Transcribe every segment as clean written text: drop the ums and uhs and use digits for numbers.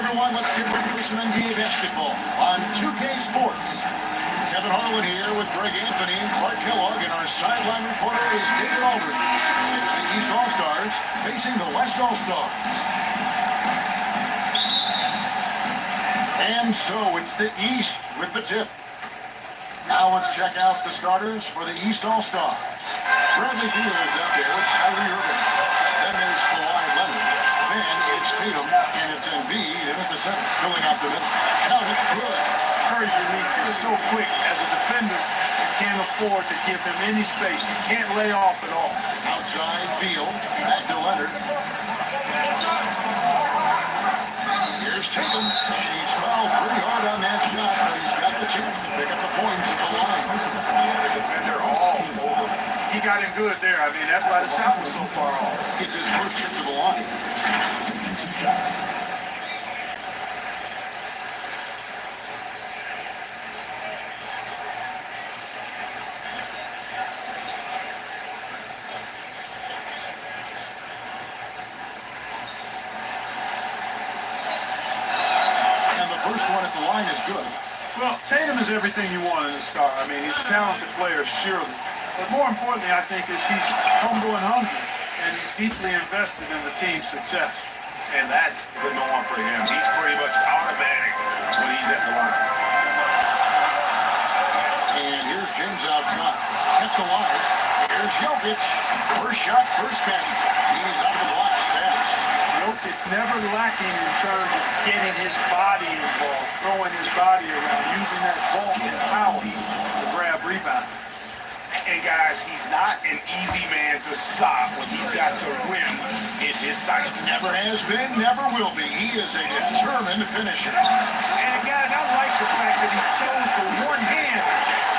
everyone, let's get ready for some NBA basketball on 2K Sports. Kevin Harlan here with Greg Anthony and Clark Kellogg, and our sideline reporter is David Aldridge. It's the East All-Stars facing the West All-Stars. And so it's the East with the tip. Now let's check out the starters for the East All-Stars. Bradley Beal is out there with Kyrie Irving. Then there's Kawhi Leonard. Then it's Tatum, and it's Embiid in at the center, filling out the middle. Count it good. Curry's release is so quick. As a defender, you can't afford to give him any space. You can't lay off at all. Outside, Beal. Back to Leonard. Here's Tatum. He's fouled pretty hard on that shot, but he's got the chance to pick up the points at the line. The defender all over. He got him good there. I mean, that's why the shot was so far off. It's his first trip to the line. 2 shots. First one at the line is good. Well, Tatum is everything you want in a star. I mean, he's a talented player, surely. But more importantly, I think, is he's humble and hungry, and he's deeply invested in the team's success. And that's the norm for him. He's pretty much automatic when he's at the line. And here's James outside. Kept alive. Here's Jokic. First shot, first basket. He's out of the block status. Jokic never lacking in terms of getting his body involved, throwing his body around, using that bulk and power to grab rebound. And guys, he's not an easy man to stop when he's got the rim in his sights. Never has been, never will be. He is a determined finisher. And guys, I like the fact that he chose the one-hand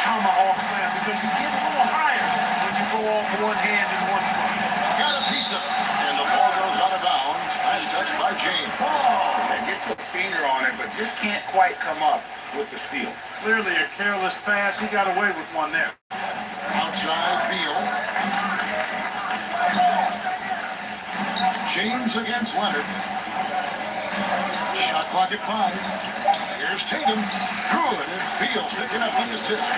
tomahawk slam, because you get a little higher when you go off one hand and one foot. Got a piece of it, and the ball goes out of bounds. Last touch by James. Oh, and gets a finger on it, but just can't quite come up with the steal. Clearly a careless pass. He got away with one there. Outside, Beal. James against Leonard. Shot clock at 5. Here's Tatum. Good. It's Beal picking up the assist.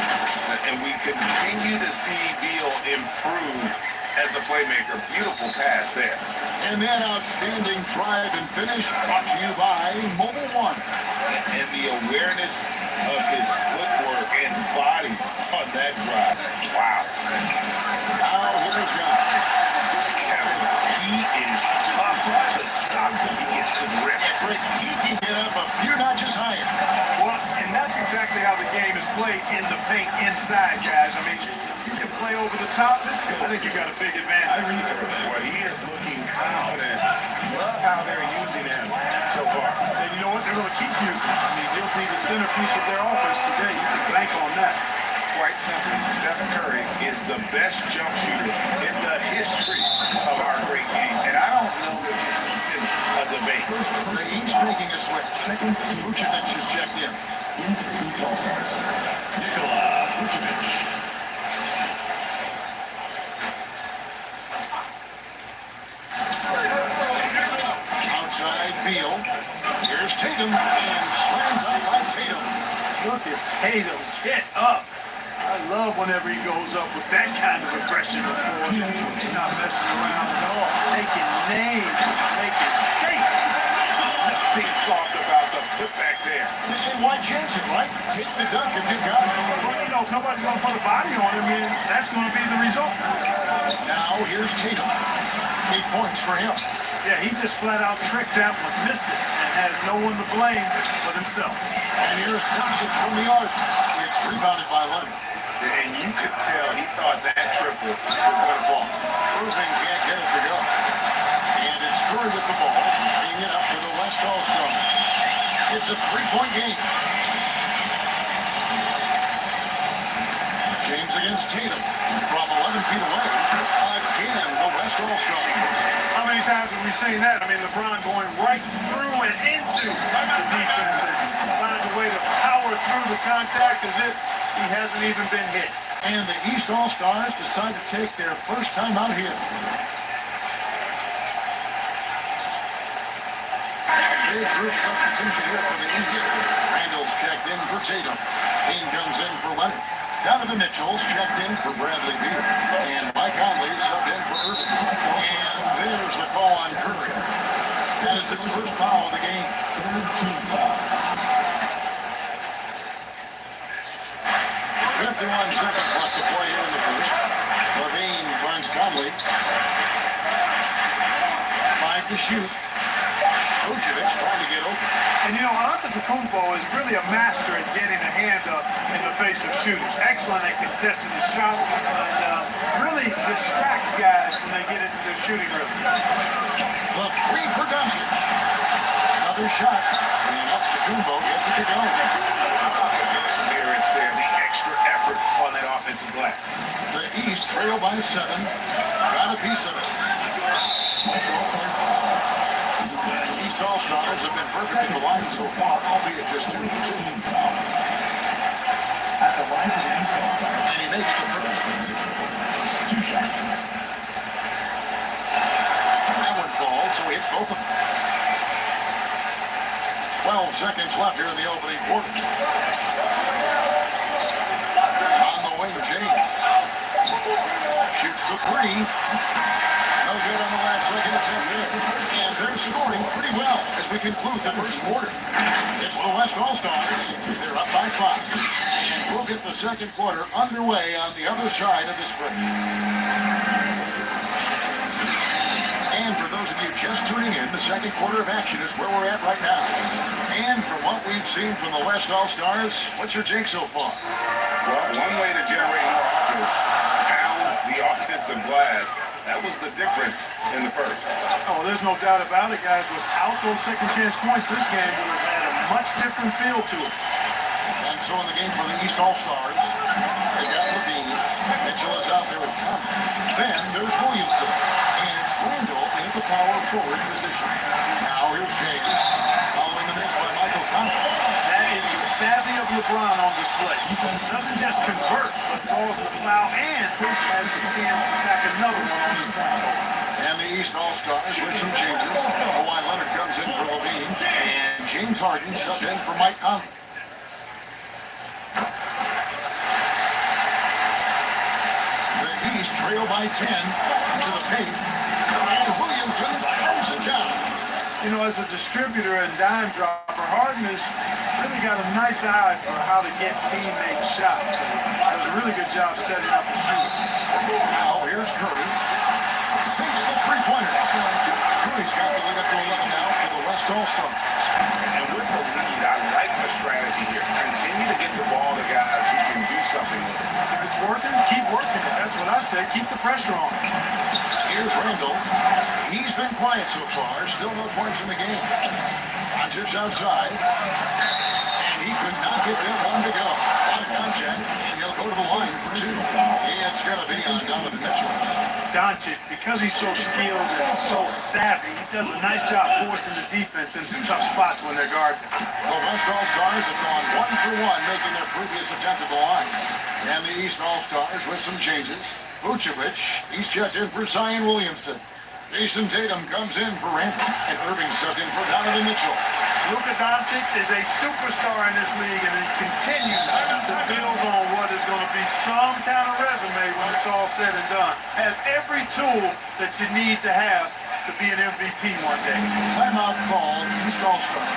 And we continue to see Beal improve as a playmaker. Beautiful pass there. And that outstanding drive and finish brought to you by Mobile One. And the awareness of his footwork and body on that drive. Wow. Now here's Young. He is tough to stop when he gets to the rim. He can get up a few notches higher. Well, and that's exactly how the game is played in the paint inside, guys. I mean, you can play over the top. I think you got a big advantage. Well, he is looking confident. Love how they're using him so far. And you know what? They're going to keep using him. I mean, he'll be the centerpiece of their offense today. You can bank on that. Quite simply, Stephen Curry is the best jump shooter in the history of our great game. And I don't know if it's even a debate. He's making a switch. Second, Vucevic has checked in. In for the East All-Stars, Vucevic. Outside, Beal. Here's Tatum, and slammed up by Tatum. Look at Tatum. Get up. I love whenever he goes up with that kind of aggression on the floor. He's not messing around at all. Taking names, making statements. Nothing soft about the putback there. And why chance it, right? Take the dunk if you got it. Well, you know, nobody's going to put a body on him, and that's going to be the result. Now here's Tatum. 8 points for him. Yeah, he just flat out tricked that one, missed it, and has no one to blame but himself. And here's Doncic from the arc. It's rebounded by Leonard. And you could tell he thought that triple was going to fall. Irving can't get it to go. And it's Curry with the ball, bringing it up for the West All-Stars. It's a 3-point game. James against Tatum from 11 feet away. Again, the West All-Stars. How many times have we seen that? I mean, LeBron going right through and into the defense and finds a way to power through the contact as if he hasn't even been hit. And the East All-Stars decide to take their first time out here. big group substitution here for the East. Randall's checked in for Tatum. Dean comes in for Leonard. Donovan Mitchell's checked in for Bradley Beal. And Mike Conley subbed in for Irving. And there's the call on Curry. That is its first foul of the game. 51 seconds left to play here in the first. Levine finds Conley. 5 to shoot. Vucevic trying to get open. And you know, Antetokounmpo is really a master at getting a hand up in the face of shooters. Excellent at contesting the shots and really distracts guys when they get into their shooting rhythm. The three for Doncic. Another shot. And Antetokounmpo gets it to go. Experience there, the extra effort on that offensive glass. The East trail by 7. Got a piece of it. East All-Stars have been perfect at the line so far, albeit just 2 for 2. At the line for the East All-Stars. And he makes the first. 2 shots. That one falls, so he hits both of them. 12 seconds left here in the opening quarter. On the wing, James. Shoots the 3. No good on the last second attempt there. And they're scoring pretty well as we conclude the first quarter. It's the West All-Stars. They're up by 5. And we'll get the second quarter underway on the other side of this break. And for those of you just tuning in, the second quarter of action is where we're at right now. And from what we've seen from the West All-Stars, what's your take so far? Well, one way to generate more offense, pound the offensive glass. That was the difference in the first. Oh, there's no doubt about it, guys. Without those second chance points, this game would have had a much different feel to it. And so in the game for the East All-Stars, they got Levine. Mitchell is out there with Conley. Then there's Williamson. And it's Randall in the power forward position. Now here's James. Following the miss by Michael Conley. That is the savvy of LeBron on display. Doesn't just convert, but draws the foul and has the chance to tack another one on his point total. And the East All-Stars with some changes. Kawhi Leonard comes in for Levine. And James Harden subbed in for Mike Conley. The East trail by 10 to the paint. And Williamson throws it down. You know, as a distributor and dime dropper, Harden has really got a nice eye for how to get teammates shots. And does a really good job setting up the shooter. Now here's Curry. Sinks the three-pointer. Curry's got the lead up to 11 now for the West All-Stars. And with the lead, I like the strategy here. Continue to get the ball to guys who can do something with it. If it's working, keep working it. That's what I say. Keep the pressure on. Here's Randall. He's been quiet so far. Still no points in the game. Rodgers outside. And he could not get that one to go. Out of contact. And he'll go to the line for 2. It's going to be on Donovan Mitchell. Doncic, because he's so skilled and so savvy, he does a nice job forcing the defense into tough spots when they're guarding. The West All-Stars have gone 1 for 1, making their previous attempt at the line. And the East All-Stars with some changes. Vucevic, he's checked in for Zion Williamson. Jason Tatum comes in for Randall. And Irving subbed in for Donovan Mitchell. Luka Doncic is a superstar in this league, and he continues to build on what is going to be some kind of resume when it's all said and done. Has every tool that you need to have to be an MVP one day. Timeout called East All-Stars.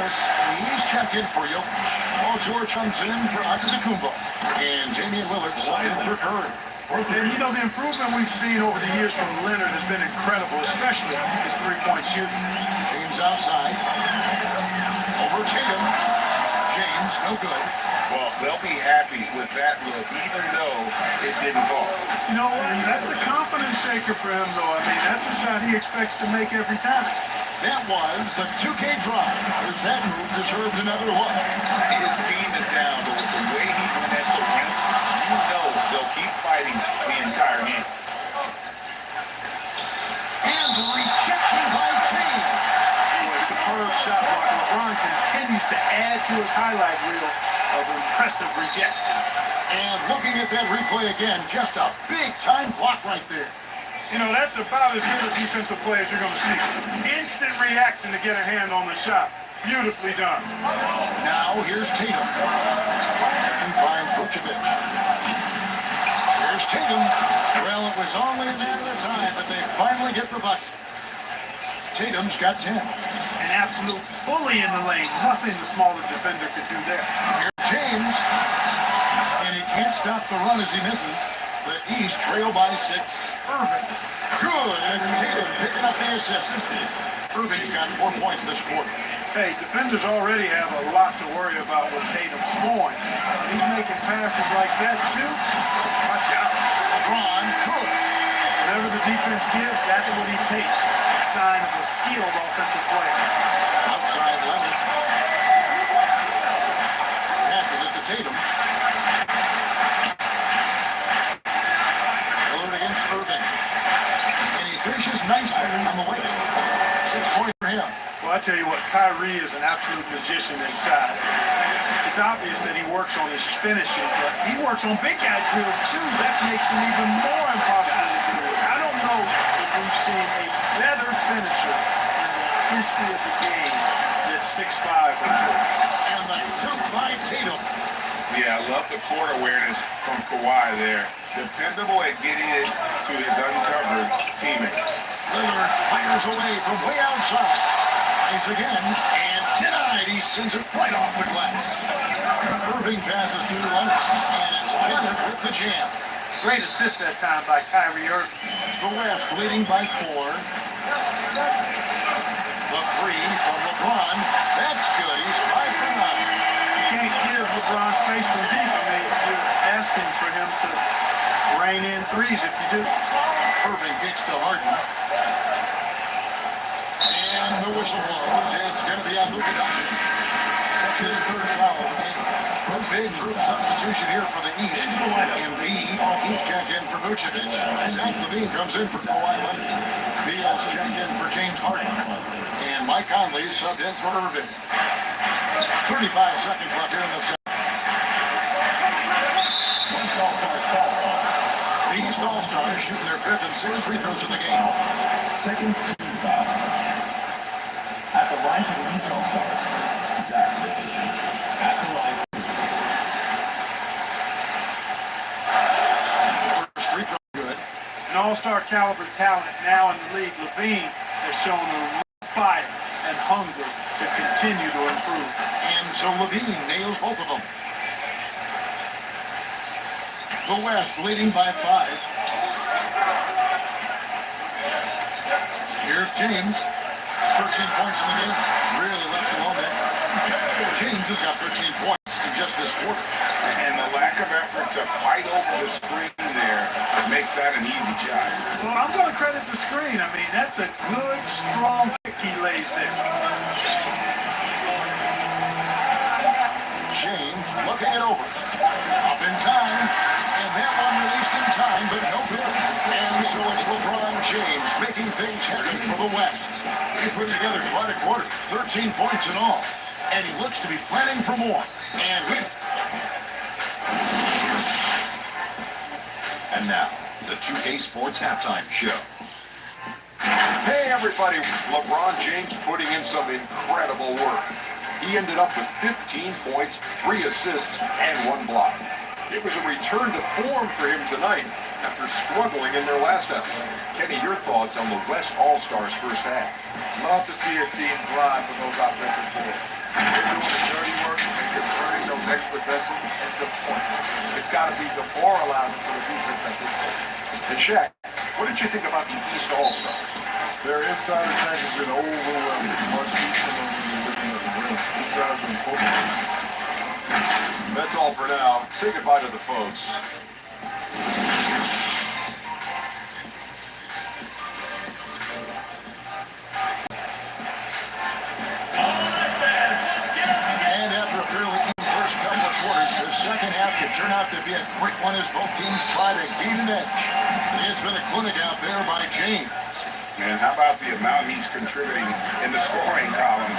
He's checked in for Jokic. Paul George comes in for Antetokounmpo. And Damian Lillard subbed in for Curry. And you know, the improvement we've seen over the years from Leonard has been incredible, especially his three-point shooting. James outside. Over Tatum. James, no good. Well, they'll be happy with that look, even though it didn't fall. You know what? That's a confidence shaker for him, though. I mean, that's a shot he expects to make every time. That was the 2K drive. As that move deserved another look. His team is down, but with the way he went at the rim, you know deciding the entire game. And the rejection by James. Boy, superb shot block. LeBron continues to add to his highlight reel of impressive rejection. And looking at that replay again, just a big-time block right there. You know, that's about as good a defensive play as you're going to see. Instant reaction to get a hand on the shot. Beautifully done. Now here's Tatum. And finds Vucevic. Here's Tatum. Well, it was only a matter of time, but they finally get the bucket. Tatum's got 10. An absolute bully in the lane. Nothing the smaller defender could do there. Here's James. And he can't stop the run as he misses. The East trail by 6. Irving. Good. And it's Tatum picking up the assist. Irving's got 4 points this quarter. Hey, defenders already have a lot to worry about with Tatum scoring. He's making passes like that, too. Watch out. LeBron. Good. Whatever the defense gives, that's what he takes. A sign of a skilled offensive player. Outside Leonard. Passes it to Tatum. Lillard against Irving. And he finishes nicely on the way. 6 points for him. Well, I tell you what, Kyrie is an absolute magician inside. It's obvious that he works on his finishing, but he works on big guy drills too. That makes him even more impossible to do. I don't know if we've seen a better finisher in the history of the game that's 6'5" or so. And the dunk by Tatum. Yeah, I love the court awareness from Kawhi there. Dependable at getting it to his uncovered teammates. Lillard fires away from way outside. Tries again, and denied. He sends it right off the glass. Irving passes to Leonard, and it's Leonard with the jam. Great assist that time by Kyrie Irving. The West leading by 4. The 3 from LeBron. That's good. He's 5 for 9. You can't give LeBron space from deep. I mean, you're asking for him to rain in threes if you do. Irving gets to Harden. And the whistle blows. It's going to be on Luka Doncic. That's his 3rd foul of the game. A big group substitution here for the East. And B, he's checked in for Vucevic. Zach LaVine comes in for Kawhi Leonard. Beal's checked in for James Harden. And Mike Conley subbed in for Irving. 35 seconds left here in the second. East All-Stars foul. The East All-Stars shooting their 5th and 6th free throws of the game. Second team foul. At the line for the East All-Stars, Zach. At the line. First free throw good. An all-star caliber talent now in the league. LaVine has shown a fire and hunger to continue to improve. And so LaVine nails both of them. The West leading by 5. Here's James. 13 points in the game. Really left alone there. James has got 13 points in just this quarter. And the lack of effort to fight over the screen there makes that an easy shot. Well, I'm going to credit the screen. I mean, that's a good, strong kick he lays there. James looking it over. Up in time. And that one released in time, but no good. And so it's LeBron James making things happen for the West. He put together quite a quarter. 13 points in all. And he looks to be planning for more. And now, the 2K Sports Halftime Show. Hey everybody, LeBron James putting in some incredible work. He ended up with 15 points, 3 assists, and 1 block. It was a return to form for him tonight after struggling in their last effort. Kenny, your thoughts on the West All-Stars first half? Love to see a team thrive with those offensive boards. They're doing the dirty work and they're turning those extra possessions into points. It's got to be demoralizing for the defense at this point. And Shaq, what did you think about the East All-Stars? Their inside attack has been overwhelming. Much easier when you're looking at the rim. These guys are important. That's all for now. Say goodbye to the folks. And after a fairly even first couple of quarters, the second half could turn out to be a quick one as both teams try to gain an edge. It's been a clinic out there by James. And how about the amount he's contributing in the scoring column?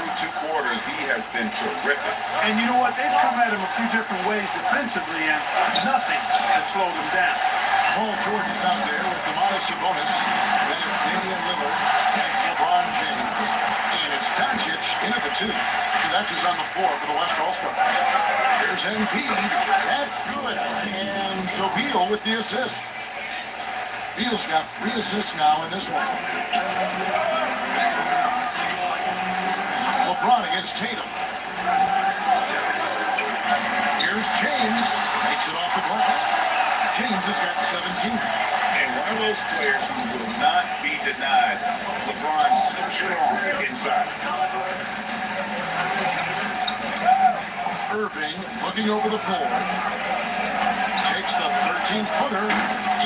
Through 2 quarters, he has been terrific. And you know what? They've come at him a few different ways defensively, and nothing has slowed him down. Paul George is out there with Demonis Sabonis. Then it's Damian Lillard. That's LeBron James. And it's Doncic in at the 2. So that's who's on the floor for the West All-Stars. There's Embiid. That's good. And so Beal with the assist. Beal's got 3 assists now in this one. LeBron against Tatum. Here's James. Makes it off the glass. James has got 17. And one of those players who will not be denied. LeBron's so strong inside. Irving looking over the floor. Takes the 13-footer.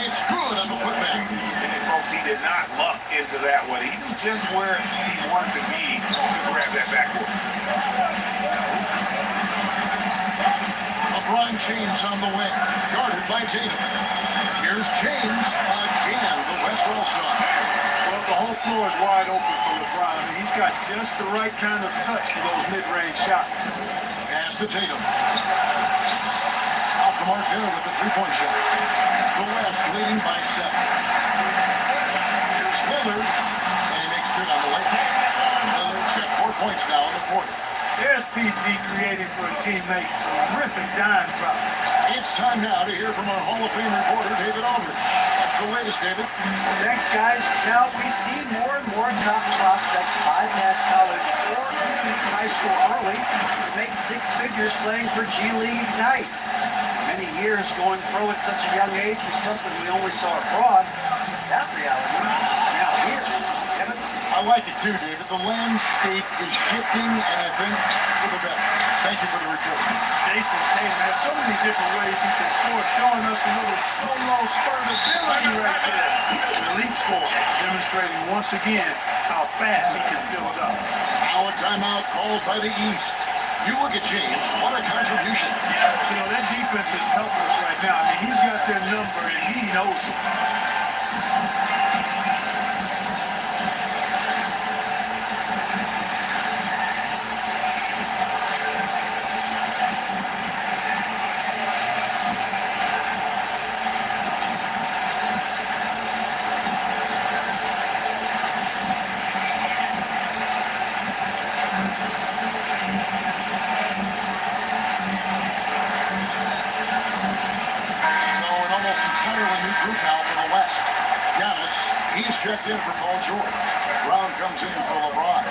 It's good on the putback. And folks, he did not luck into that one. He knew just where he wanted to be to grab that backboard. LeBron James on the wing, guarded by Tatum. Here's James again, the West All-Star. Well, the whole floor is wide open for LeBron. I mean, he's got just the right kind of touch for those mid-range shots. Pass to Tatum. Off the mark there with the three-point shot. The West leading by 7. Here's Lillard, and he makes good on the way. Lillard's got 4 points now in the quarter. There's PG creating for a teammate. Terrific dime drop. It's time now to hear from our Hall of Fame reporter, David Aldridge. That's the latest, David. Thanks, guys. Now, we see more and more top prospects bypass college or high school early to make 6 figures playing for G League Ignite. Many years going pro at such a young age was something we only saw abroad. That reality is now here. Kevin? I like it too, David. The landscape is shifting, and I think for the better. Thank you for the report. Jason Tatum has so many different ways he can score, showing us a little solo spurt ability right there. An elite score, demonstrating once again how fast he can fill it up. Now a timeout called by the East. You look at James, what a contribution. You know, that defense is helpless right now. I mean, he's got their number, and he knows it. Group now for the West. Giannis, he's checked in for Paul George. Brown comes in for LeBron.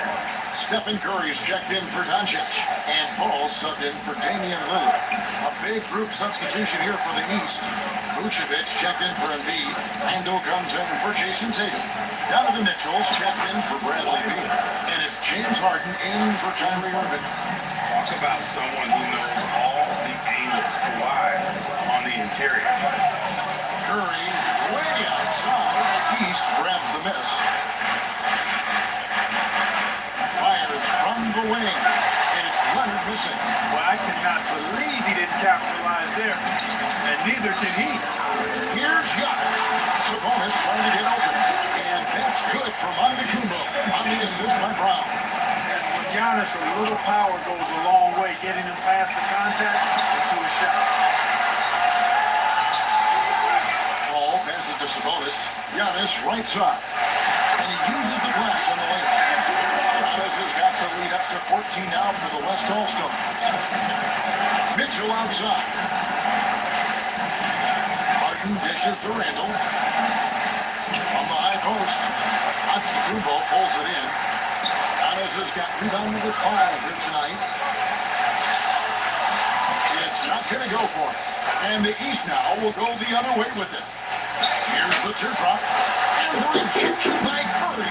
Stephen Curry's checked in for Doncic. And Paul subbed in for Damian Lillard. A big group substitution here for the East. Vucevic checked in for Embiid. Ando comes in for Jason Tatum. Donovan Mitchell's checked in for Bradley Beal. And it's James Harden in for Kyrie Irving. Talk about someone who knows all the angles. Kawhi on the interior. Curry way outside. East grabs the miss. Fires from the wing. And it's Leonard missing. Well, I cannot believe he didn't capitalize there. And neither can he. Here's Giannis. Sabonis trying to get open. And that's good from Antetokounmpo on the assist by Brown. And with Giannis, a little power goes a long way, getting him past the contact and to a shot. Passes to Sabonis. Giannis right side. And he uses the glass on the lane. Giannis has got the lead up to 14 now for the West All-Stars. Mitchell outside. Harden dishes to Randall. On the high post. Antetokounmpo pulls it in. Giannis has got rebound number 5 here tonight. It's not going to go for him. And the East now will go the other way with it. Here's the teardrop. And the rejection by Curry.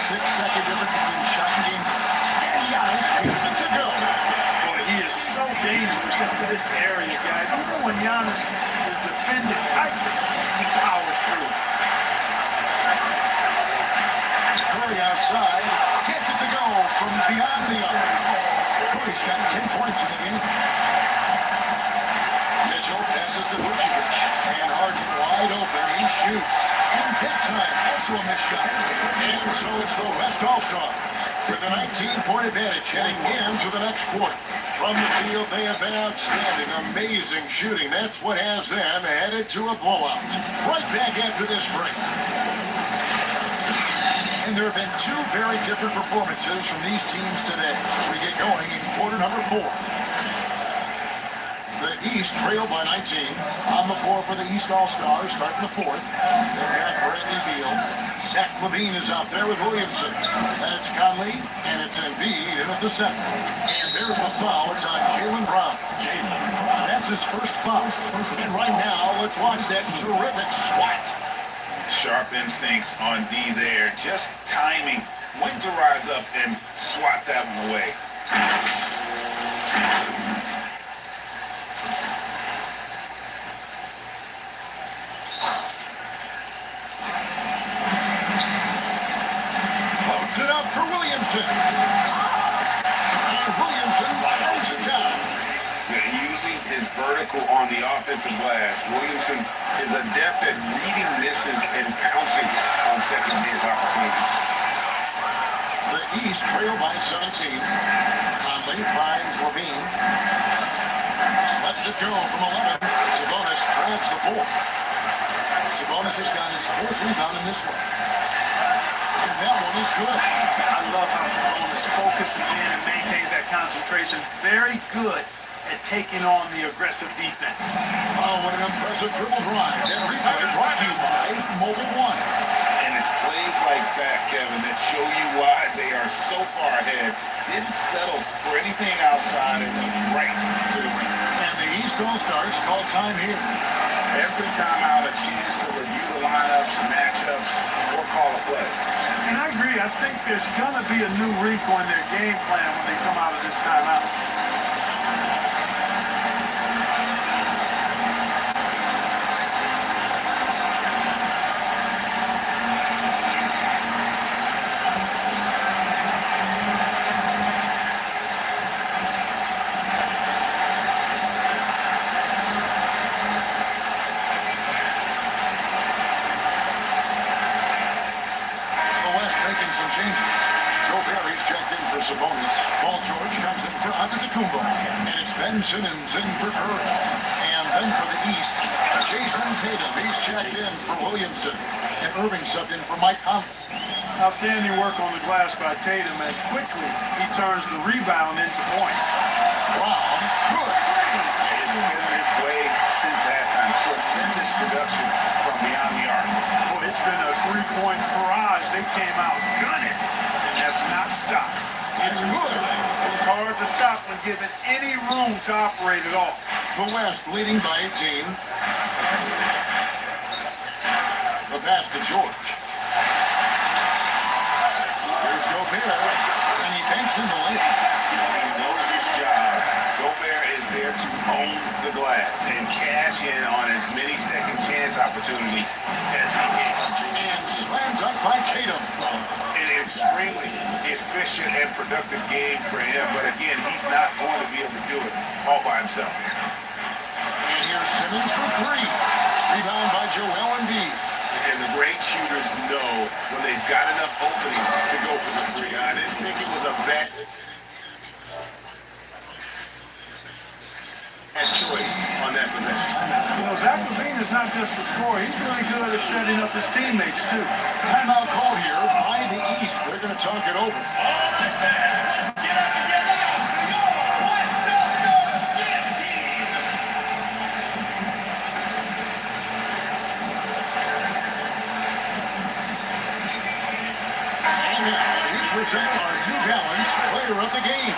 6-second difference between shot and game. And Giannis gives it to go. Boy, he is so dangerous into this area, guys. Even when Giannis is defended tightly, he powers through. Curry outside. Gets it to go from beyond the arc. Curry's got 10 points in the game. Mitchell passes time, also a missed shot. And so it's the West All-Stars with a 19-point advantage heading into the next quarter. From the field, they have been outstanding, amazing shooting. That's what has them headed to a blowout. Right back after this break. And there have been two very different performances from these teams today as we get going in quarter number 4. The East trailed by 19. On the floor for the East All-Stars, starting the 4th. They've got Bradley Beal. Zach LaVine is out there with Williamson. That's Conley, and it's Embiid in at the center. And there's the foul. It's on Jaylen Brown. That's his first foul. And right now, let's watch that terrific swat. Sharp instincts on D there. Just timing when to rise up and swat that one away. Loads it up for Williamson. And Williamson throws it down. Using his vertical on the offensive glass, Williamson is adept at reading misses and pouncing on second chance opportunities. The East trail by 17. Conley finds LaVine. Lets it go from 11. Sabonis grabs the ball. Sabonis has got his 4th rebound in this one. And that one is good. I love how Sabonis focuses in and maintains that concentration. Very good at taking on the aggressive defense. Oh, what an impressive dribble drive. That replay brought to you by Mobile One. And it's plays like that, Kevin, that show you why they are so far ahead. Didn't settle for anything outside and went right to the ring. And the East All-Stars call time here. Every time out, a chance to review the lineups, matchups, or call a play. And I agree. I think there's going to be a new wrinkle in their game plan when they come out of this timeout. Some changes. Gobert is checked in for Sabonis. Paul George comes in for Antetokounmpo. And it's Ben Simmons in for Curry. And then for the East, Jason Tatum. He's checked in for Williamson. And Irving subbed in for Mike Conley. Outstanding work on the glass by Tatum, and quickly he turns the rebound into points. Brown, good. It's been this way since halftime. Tremendous production from beyond the arc. Boy, it's been a 3-point barrage. They came out gunning and have not stopped. It's good. It's hard to stop when given any room to operate at all. The West leading by 18. The pass to George. Here's Gobert, and he banks in the lane. He knows his job. Gobert is there to own the glass and cash in on as many second chance opportunities as he can. And slam dunk by Tatum. An extremely efficient and productive game for him, but again, he's not going to be able to do it all by himself. And here's Simmons for 3. Rebound by Joel Embiid. And the great shooters know when they've got enough opening to go for the 3. I didn't think it was a bad choice on that possession. You know, Zach LaVine is not just a scorer. He's really good at setting up his teammates, too. Timeout call here by the East. They're going to talk it over. Present our New Balance player of the game,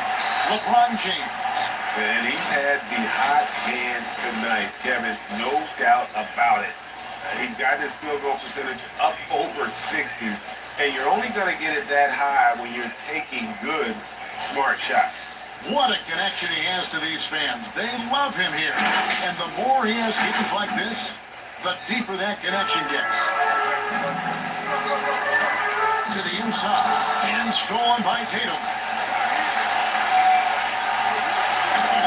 LeBron James. And he's had the hot hand tonight, Kevin, no doubt about it. He's got his field goal percentage up over 60, and you're only going to get it that high when you're taking good, smart shots. What a connection he has to these fans. They love him here. And the more he has games like this, the deeper that connection gets. To the inside, and stolen by Tatum. And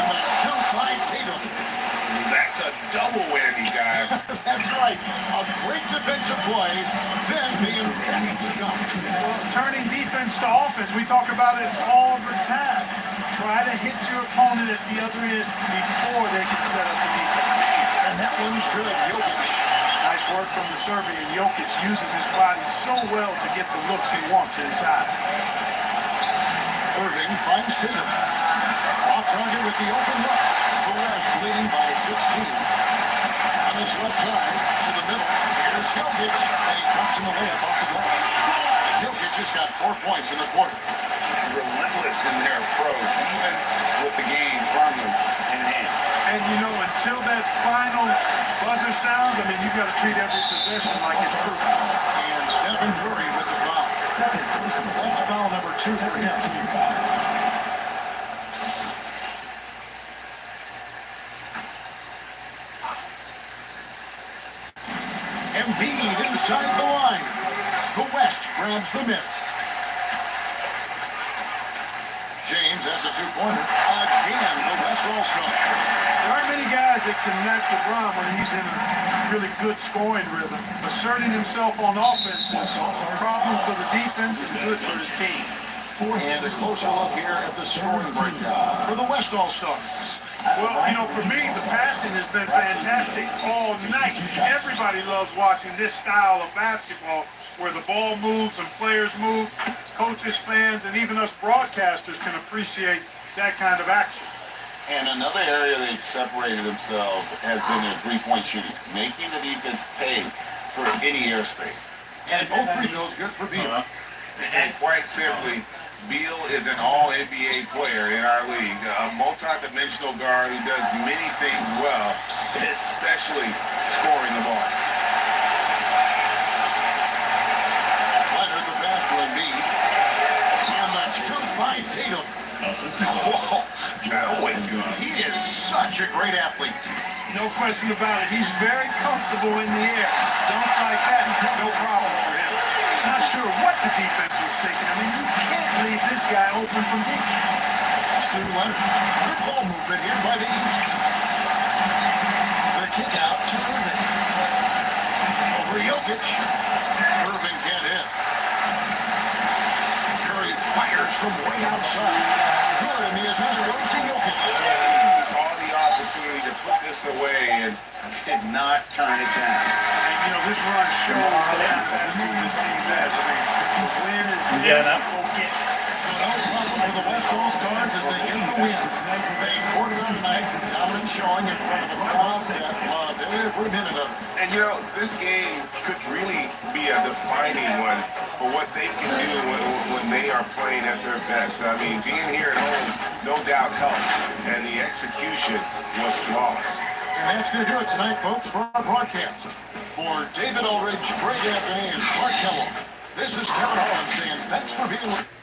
the dunk by Tatum. That's a double whammy, guys. That's right. A great defensive play. Then defense. We talk about it all the time. Try to hit your opponent at the other end before they can set up the defense. And that one's good. Jokic. Nice work from the Serbian. Jokic uses his body so well to get the looks he wants inside. Irving finds Tatum. Off target with the open look. The West leading by 16. On his left side to the middle. Here's Jokic. And he drops him away off the glass. Jokic just got 4 points in the quarter. Relentless in their approach, even with the game firmly in hand. And you know, until that final buzzer sounds, I mean, you've got to treat every possession like it's crucial. And Stephen Curry with the foul. That's foul number 2 for him. Embiid inside the line. The West grabs the miss. James has a two-pointer. Again, the West All-Star. There aren't many guys that can match LeBron when he's in a really good scoring rhythm. Asserting himself on offense is problems for the defense and good for his team. And a closer look here at the scoring breakdown for the West All-Stars. Well, you know, for me, the passing has been fantastic all night. Everybody loves watching this style of basketball where the ball moves and players move. Coaches, fans, and even us broadcasters can appreciate that kind of action. And another area they've separated themselves has been their three-point shooting, making the defense pay for any airspace. And both free throws good for Beal. And quite simply, Beal is an all-NBA player in our league, a multi-dimensional guard who does many things well, especially scoring the ball. Leonard the pass to Embiid. And the jump by Tatum. Whoa, no way good. He is such a great athlete. No question about it. He's very comfortable in the air. Dunks like that, no problem for him. Not sure what the defense was thinking. I mean, you can't leave this guy open from deep. Stu Leonard. Good ball movement here by the East. The kick out to Irving. Over Jokic. Irving can't hit. Curry fires from way outside. Good, and the assist goes to Jokic. Saw the opportunity to put this away and did not turn it down. And, you know, this run shows the attitude this team has. I mean, win is there, go get it. So no problem for the West All-Stars as they get the win. They poured it on tonight. Dominant showing in front of the crowd that loved every minute of it. And you know, this game could really be a defining one for what they can do when they are playing at their best. I mean, being here at home, no doubt helps, and the execution was flawless. And that's going to do it tonight, folks, for our broadcast. For David Ulrich, Greg Anthony, and Clark Kellogg, this is Kevin Holland saying thanks for being with us.